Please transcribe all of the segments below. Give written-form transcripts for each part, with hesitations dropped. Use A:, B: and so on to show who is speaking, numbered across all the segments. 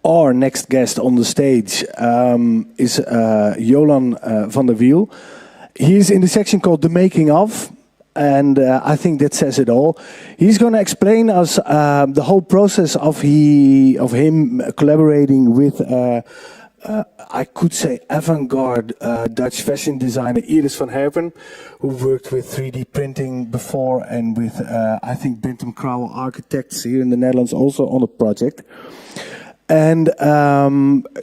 A: our next guest on the stage is Jolán van der Wiel. He's in the section called The Making Of, and I think that says it all. He's going to explain us the whole process of him collaborating with, I could say, avant-garde Dutch fashion designer Iris van Herpen, who worked with 3D printing before, and with, I think, Bentham Crowell Architects here in the Netherlands also on a project. And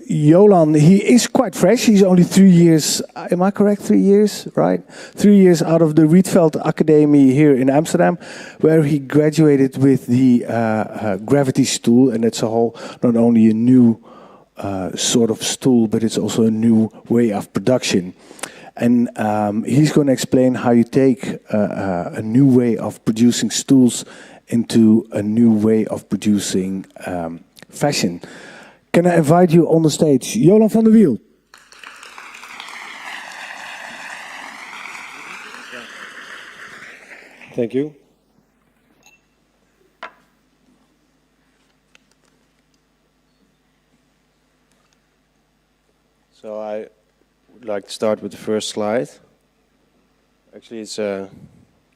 A: Jolán, he is quite fresh. He's only 3 years, am I correct? 3 years, right? 3 years out of the Rietveld Academy here in Amsterdam, where he graduated with the gravity stool. And that's a whole, not only a new sort of stool, but it's also a new way of production. And he's going to explain how you take a new way of producing stools into a new way of producing fashion. Can I invite you on the stage, Jolán van der Wiel?
B: Thank you. So I would like to start with the first slide. Actually, it's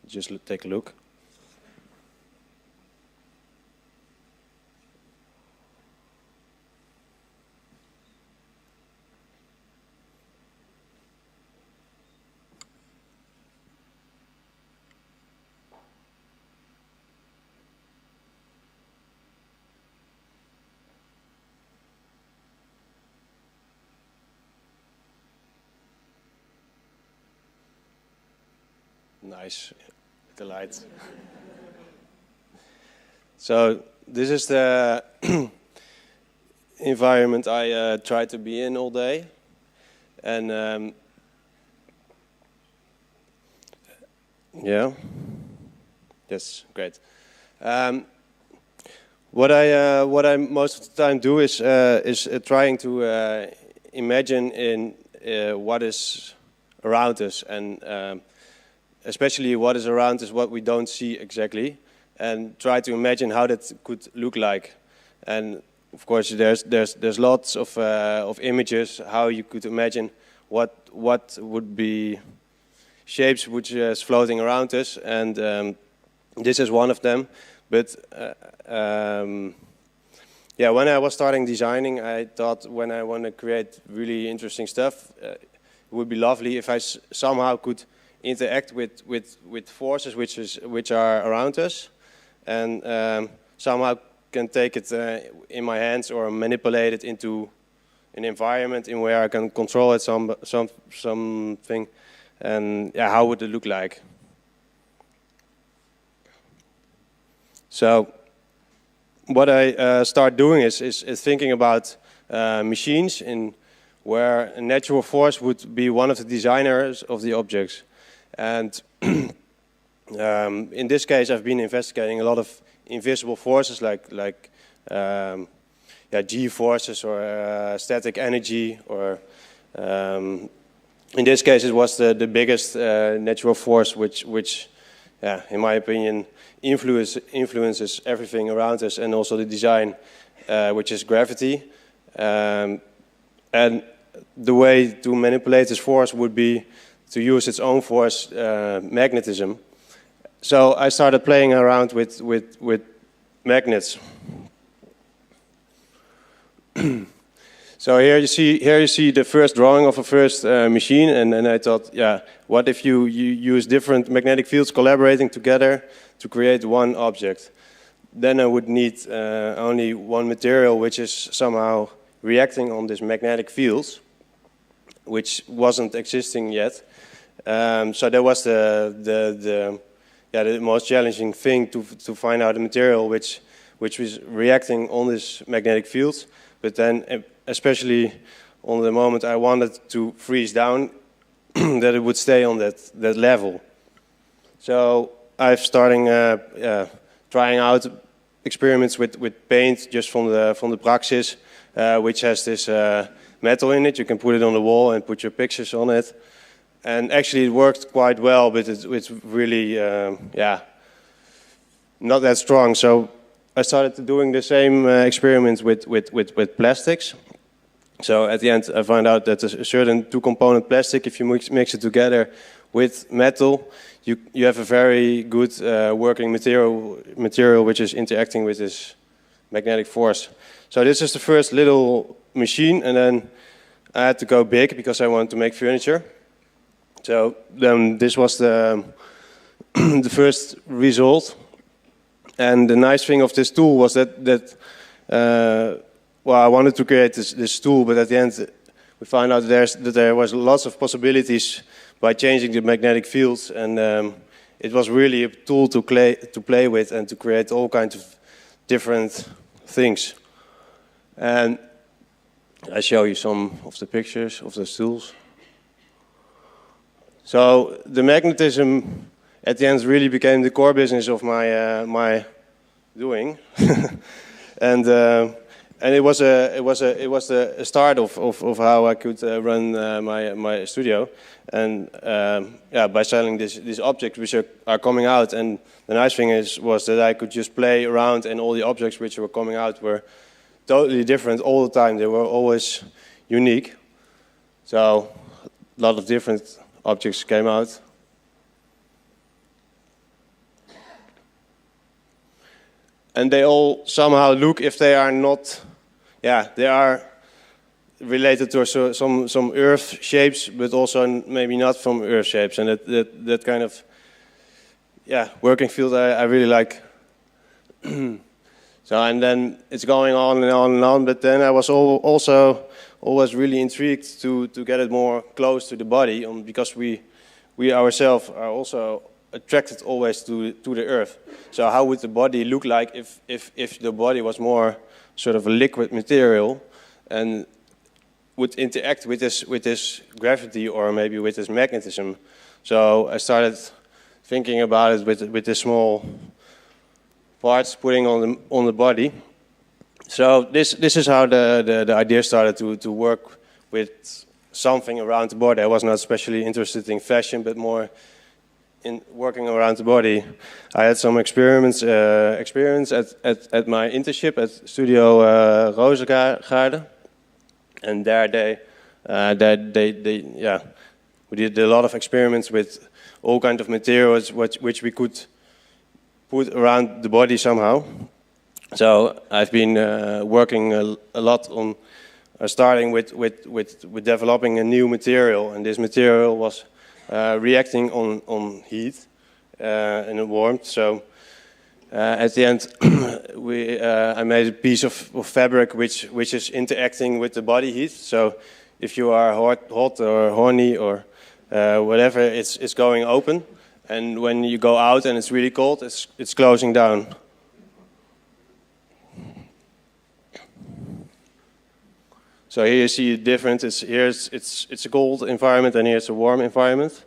B: just take a look. Nice, the light. So this is the environment I try to be in all day, and yeah, that's great. What I most of the time do is trying to imagine in what is around us, and especially what is around us, what we don't see exactly, and try to imagine how that could look like. And of course, there's lots of images how you could imagine what would be shapes which is floating around us, and this is one of them. But yeah, when I was starting designing, I thought when I want to create really interesting stuff, it would be lovely if I somehow could interact with forces which are around us, and somehow can take it in my hands or manipulate it into an environment in where I can control it something, and yeah, how would it look like? So what I start doing is thinking about machines in where a natural force would be one of the designers of the objects. And in this case, I've been investigating a lot of invisible forces like G-forces or static energy, or in this case it was the biggest natural force which in my opinion influences everything around us, and also the design, which is gravity. And the way to manipulate this force would be to use its own force, magnetism. So I started playing around with magnets. So here you see the first drawing of a first machine, and I thought, yeah, what if you use different magnetic fields collaborating together to create one object? Then I would need only one material which is somehow reacting on these magnetic fields, which wasn't existing yet. So that was the most challenging thing, to find out a material which was reacting on these magnetic fields, but then especially on the moment I wanted to freeze down, that it would stay on that level. So I've starting trying out experiments with paint just from the Praxis, which has this metal in it. You can put it on the wall and put your pictures on it. And actually it worked quite well, but it's really, not that strong. So I started doing the same experiments with plastics. So at the end, I found out that a certain two-component plastic, if you mix it together with metal, you have a very good working material which is interacting with this magnetic force. So this is the first little machine, and then I had to go big because I wanted to make furniture. So then this was the the first result. And the nice thing of this tool was that well, I wanted to create this tool, but at the end we found out that there was lots of possibilities by changing the magnetic fields, and it was really a tool to play with and to create all kinds of different things. And I show you some of the pictures of those tools. So the magnetism at the end really became the core business of my doing, and it was the start of how I could run my studio, and yeah, by selling these objects which are coming out. And the nice thing was that I could just play around, and all the objects which were coming out were totally different all the time. They were always unique. So a lot of different objects came out. And they all somehow look, if they are not, yeah, they are related to some Earth shapes, but also maybe not from Earth shapes. And that kind of, yeah, working field I really like. So, and then it's going on and on and on. But then I was also always really intrigued to get it more close to the body, because we ourselves are also attracted always to the Earth. So how would the body look like if the body was more sort of a liquid material and would interact with this gravity or maybe with this magnetism? So I started thinking about it with the small parts putting on the body. So this is how the idea started to work with something around the body. I was not especially interested in fashion, but more in working around the body. I had some experience at my internship at Studio Rozengaarde, and there we did a lot of experiments with all kinds of materials which we could put around the body somehow. So I've been working a lot on starting with developing a new material, and this material was reacting on heat and warmth. So at the end, I made a piece of fabric which is interacting with the body heat. So if you are hot or horny or whatever, it's going open, and when you go out and it's really cold, it's closing down. So here you see the difference. It's a cold environment, and here it's a warm environment.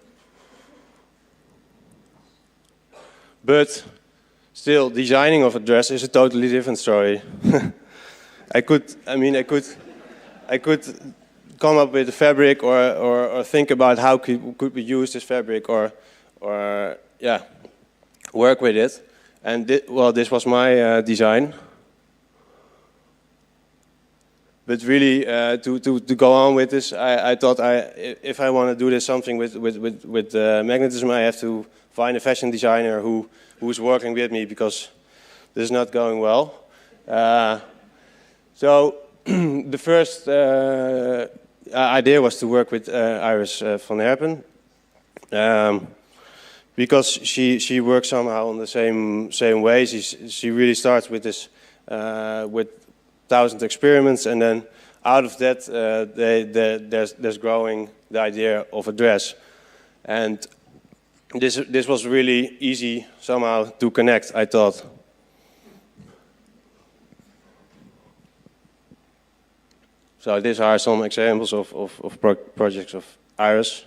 B: But still, designing of a dress is a totally different story. I could come up with a fabric or think about how could we use this fabric or yeah, work with it. And this was my design. But really, to go on with this, I thought if I want to do this something with magnetism, I have to find a fashion designer who's working with me, because this is not going well. So the first idea was to work with Iris van Herpen, because she works somehow on the same way. She really starts with this with 1,000 experiments, and then out of that there's growing the idea of a dress. And this was really easy somehow to connect, I thought. So these are some examples of projects of Iris.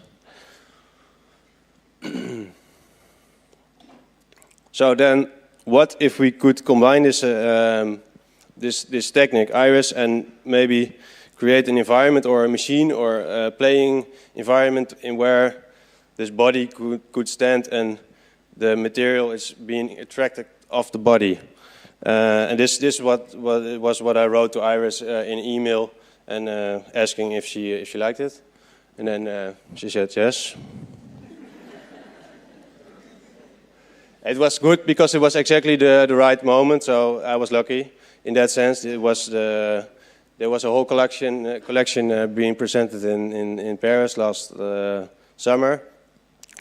B: So then, what if we could combine this this technique, Iris, and maybe create an environment or a machine or a playing environment in where this body could stand and the material is being attracted off the body. And this was what I wrote to Iris in email and asking if she liked it. And then she said yes. It was good because it was exactly the right moment, so I was lucky in that sense. There was a whole collection being presented in Paris last summer,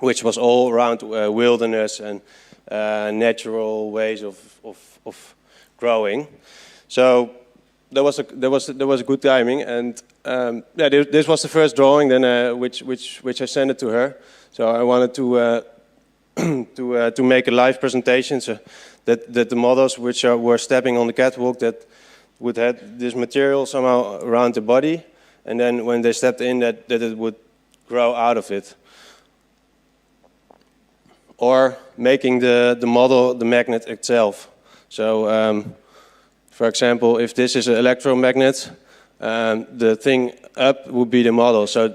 B: which was all around wilderness and natural ways of growing. So there was a good timing, and this was the first drawing then which I sent it to her. So I wanted to to make a live presentation, so that the models which were stepping on the catwalk that would have this material somehow around the body, and then when they stepped in, that it would grow out of it. Or making the model the magnet itself. So, for example, if this is an electromagnet, the thing up would be the model. So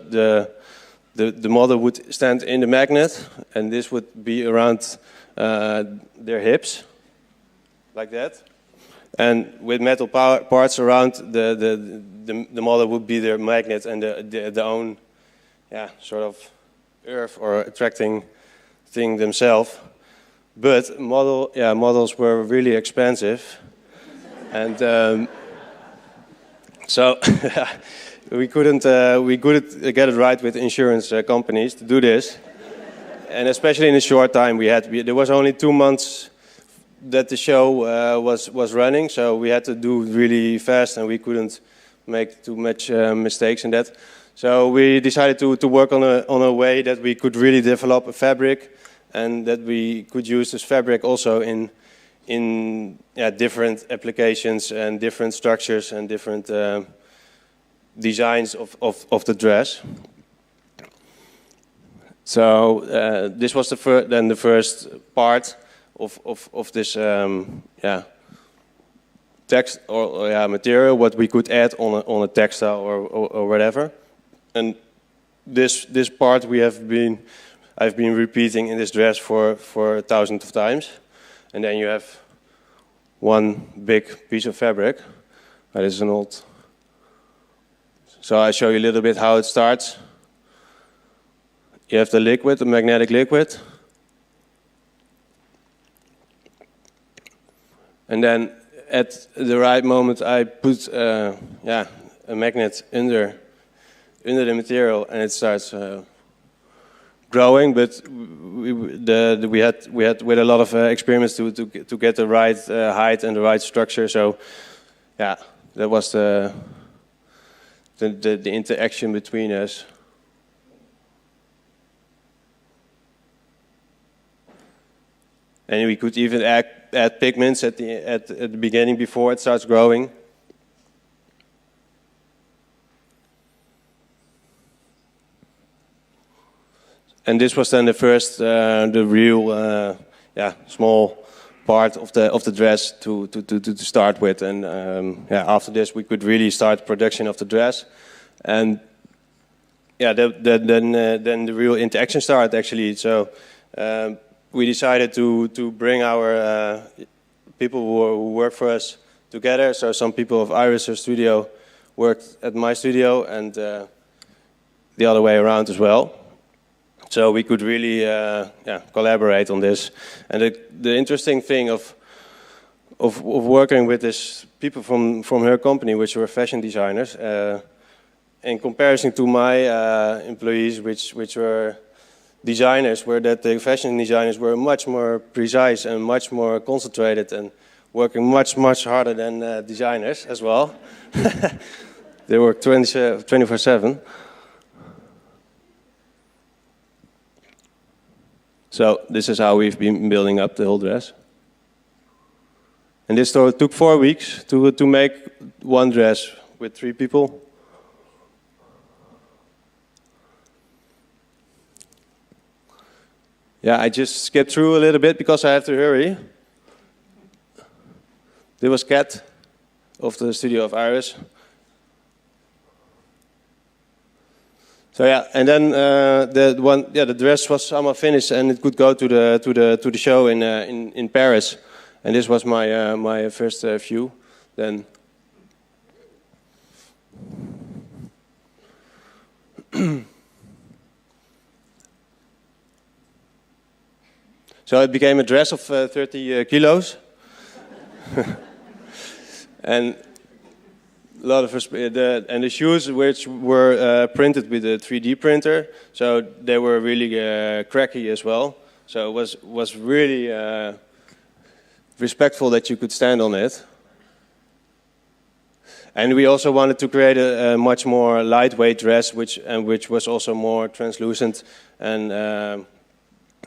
B: the model would stand in the magnet, and this would be around their hips, like that. And with metal parts around the model would be their magnet and the own, sort of earth or attracting thing themselves. But models were really expensive, and so we couldn't get it right with insurance companies to do this, and especially in a short time there was only 2 months that the show was running, so we had to do really fast, and we couldn't make too much mistakes in that. So we decided to work on a way that we could really develop a fabric, and that we could use this fabric also in different applications and different structures and different designs of the dress. So this was the first part of this text or material, what we could add on a textile or whatever. And this part I've been repeating in this dress for thousands of times. And then you have one big piece of fabric. That is an old. So I show you a little bit how it starts. You have the liquid, the magnetic liquid. And then at the right moment I put a magnet under the material, and it starts growing. But we had with a lot of experiments to get the right height and the right structure. So that was the interaction between us. And we could even add pigments at the beginning before it starts growing. And this was then the first, the real, small part of the dress to start with. And after this, we could really start production of the dress. And then the real interaction started actually. So we decided to bring our people who work for us together. So some people of Iris' studio worked at my studio, and the other way around as well. So we could really collaborate on this. And the interesting thing of working with these people from her company, which were fashion designers, in comparison to my employees, which were designers, were that the fashion designers were much more precise and much more concentrated and working much harder than designers as well. They work 24/7. So this is how we've been building up the whole dress. And this took 4 weeks to make one dress with 3 people. Yeah, I just skipped through a little bit because I have to hurry. There was Kat of the studio of Iris. So and then the dress was almost finished, and it could go to the show in Paris. And this was my my first view. Then. So it became a dress of 30 kilos. And a lot of the shoes, which were printed with a 3D printer, so they were really cracky as well. So it was really respectful that you could stand on it. And we also wanted to create a much more lightweight dress, which was also more translucent, and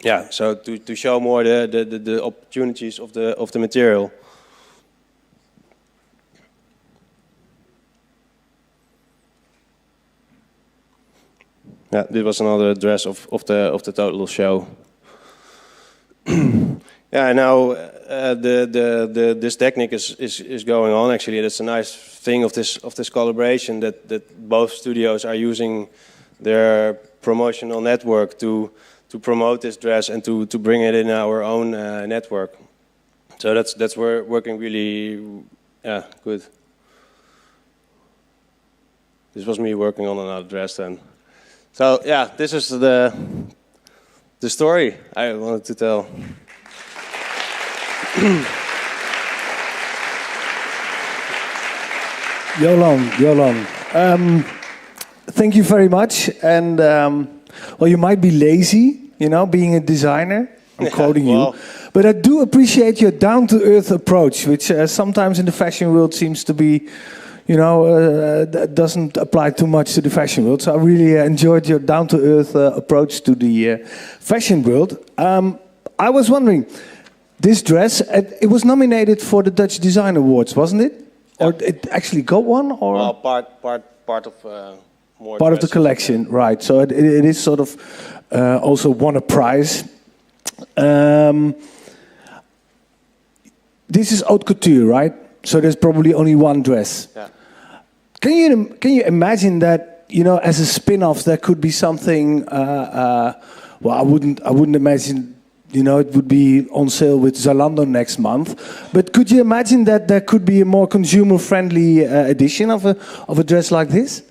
B: yeah, so to show more the opportunities of the material. Yeah, this was another dress of the total show. Yeah, now this technique is going on. Actually, that's a nice thing of this collaboration that both studios are using their promotional network to promote this dress and to bring it in our own network. So that's working really good. This was me working on another dress then. So yeah, this is the story I wanted to tell.
A: Jolán, thank you very much. And well, you might be lazy, you know, being a designer. I'm quoting you, but I do appreciate your down-to-earth approach, which sometimes in the fashion world seems to be, you know, doesn't apply too much to the fashion world. So I really enjoyed your down-to-earth approach to the fashion world. I was wondering, this dress, it was nominated for the Dutch Design Awards, wasn't it? Yeah. Or it actually got one? Or
B: well, part of more
A: part of the collection, right? So it is sort of also won a prize. This is haute couture, right? So there's probably only one dress.
B: Yeah.
A: Can you imagine that, you know, as a spin-off there could be something? Well, I wouldn't imagine, you know, it would be on sale with Zalando next month. But could you imagine that there could be a more consumer-friendly edition of a dress like this?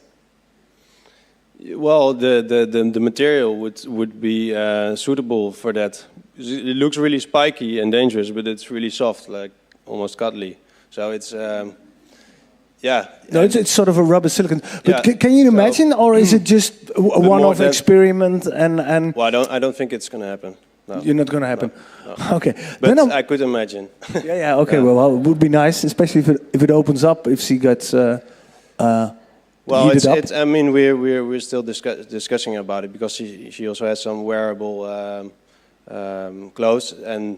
B: Well, the material would be suitable for that. It looks really spiky and dangerous, but it's really soft, like almost cuddly. So it's yeah.
A: No, it's sort of a rubber silicone. But yeah. Can you imagine, or is it just a one-off experiment? And
B: well, I don't think it's going to happen. No.
A: You're not going to happen.
B: No.
A: Okay,
B: but I could imagine.
A: Yeah. Okay. Yeah. Well, it would be nice, especially if it opens up. If she gets.
B: Well, it's. I mean, we're still discussing about it because she also has some wearable clothes, and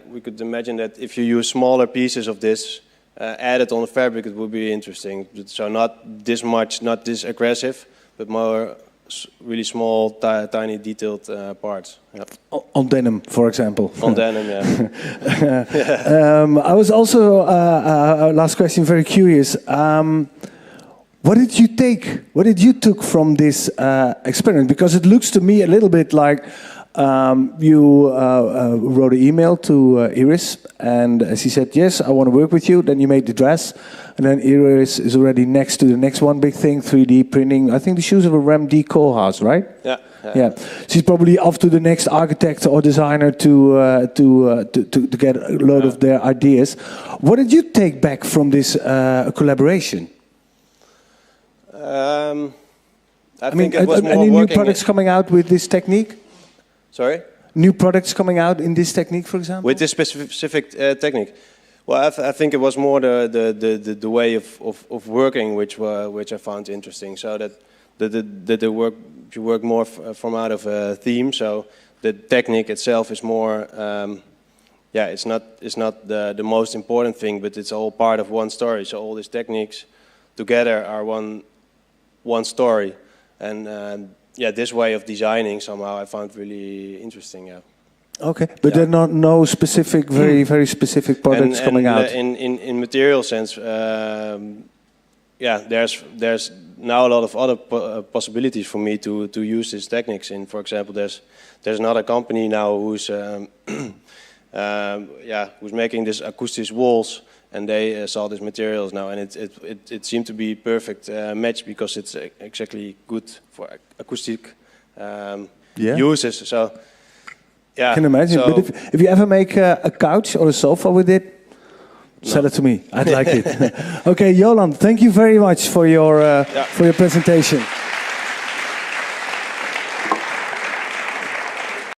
B: we could imagine that if you use smaller pieces of this added on the fabric, it would be interesting. So not this much, not this aggressive, but more really small, tiny, detailed parts. Yeah.
A: On denim, for example.
B: On denim, yeah.
A: I was also last question, very curious. What did you take? What did you took from this experiment? Because it looks to me a little bit like you wrote an email to Iris, and she said, "Yes, I want to work with you." Then you made the dress, and then Iris is already next to the next one big thing, 3D printing. I think the shoes of a Rem D. Koolhaas, right?
B: Yeah.
A: She's probably off to the next architect or designer to get a load of their ideas. What did you take back from this collaboration?
B: I think it was more
A: any new products coming out with this technique?
B: Sorry?
A: New products coming out in this technique, for example?
B: With this specific technique? Well, I think it was more the way of working which I found interesting. So that you work more from out of a theme. So the technique itself is more, it's not the most important thing, but it's all part of one story. So all these techniques together are one story, and this way of designing somehow I found really interesting. Yeah. Okay,
A: but there are no specific, very specific products coming out.
B: In material sense, there's now a lot of other possibilities for me to use these techniques. In, for example, there's another company now who's who's making this acoustic walls, and they saw these materials now, and it seemed to be perfect match because it's exactly good for acoustic uses. So yeah,
A: I can imagine.
B: So,
A: but if you ever make a couch or a sofa with it, sell it to me. I'd like it. Okay, Jolán, thank you very much for your presentation.